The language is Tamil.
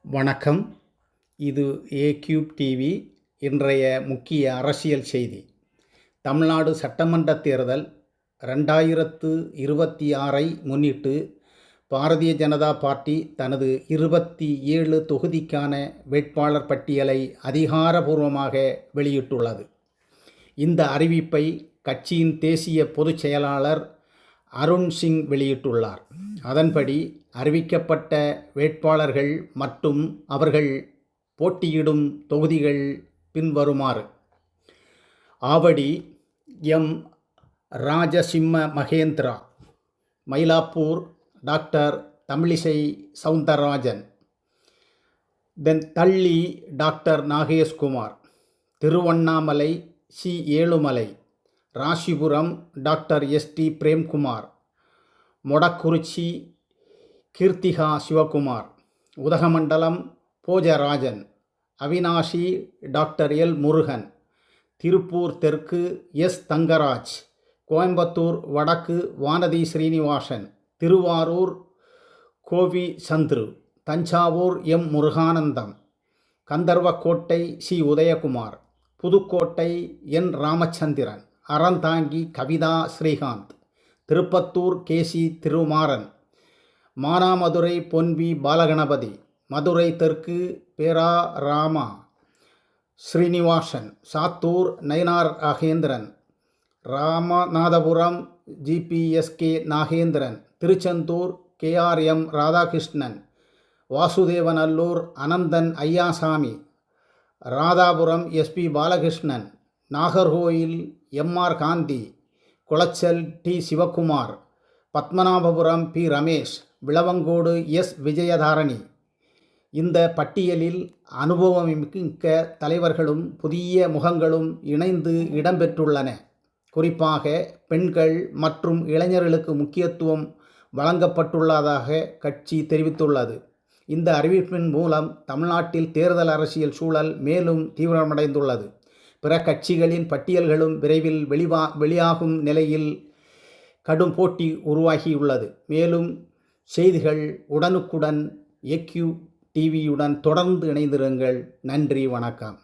வணக்கம். இது ஏக்யூப் டிவி. இன்றைய முக்கிய அரசியல் செய்தி. தமிழ்நாடு சட்டமன்ற தேர்தல் 2026ஐ முன்னிட்டு பாரதிய ஜனதா பார்ட்டி தனது 27 தொகுதிக்கான வேட்பாளர் பட்டியலை அதிகாரபூர்வமாக வெளியிட்டுள்ளது. இந்த அறிவிப்பை கட்சியின் தேசிய பொதுச் செயலாளர் அருண் சிங் வெளியிட்டுள்ளார். அதன்படி அறிவிக்கப்பட்ட வேட்பாளர்கள் மற்றும் அவர்கள் போட்டியிடும் தொகுதிகள் பின்வருமாறு: Avadi M. Rajasimha Mahendra, Mylapore doctor Tamilisai Soundararajan, Thalli doctor Nageshkumar, Tiruvannamalai C. Ezhumalai, Rasipuram doctor S D. Premkumar, Modakkurichi Keerthika Sivakumar, Udhagamandalam Bhojarajan, Avinashi doctor L. Murugan, Tiruppur தெற்கு எஸ். தங்கராஜ், கோயம்புத்தூர் வடக்கு Vanathi Srinivasan, Thiruvarur Kovi Chandru, Thanjavur M. Muruganandam, Gandarvakottai C. Udhayakumar, Pudukkottai N. Ramachandran, Aranthangi Kavitha Srikanth, Tiruppattur K C. Thirumaran, Manamadurai Ponvi Balaganapathy, Madurai தெற்கு பேரா Rama Srinivasan, Sattur Nainar Nagendran, Ramanathapuram ஜிபிஎஸ்கே Nagendran, Tiruchendur K R M. Radhakrishnan, Vasudevanallur Ananthan Ayyasamy, Radhapuram S P. Balakrishnan, Nagercoil M R. Gandhi, Colachel T. Sivakumar, Padmanabhapuram P. Ramesh, Vilavancode S. Vijayadharani. இந்த பட்டியலில் அனுபவமிக்க தலைவர்களும் புதிய முகங்களும் இணைந்து இடம்பெற்றுள்ளன. குறிப்பாக பெண்கள் மற்றும் இளைஞர்களுக்கு முக்கியத்துவம் வழங்கப்பட்டுள்ளதாக கட்சி தெரிவித்துள்ளது. இந்த அறிவிப்பின் மூலம் தமிழ்நாட்டில் தேர்தல் அரசியல் சூழல் மேலும் தீவிரமடைந்துள்ளது. பிற கட்சிகளின் பட்டியல்களும் விரைவில் வெளியாகும் நிலையில் கடும் போட்டி உருவாகியுள்ளது. மேலும் செய்திகள் உடனுக்குடன் ஏக்யூப் டிவியுடன் தொடர்ந்து இணைந்திருங்கள். நன்றி, வணக்கம்.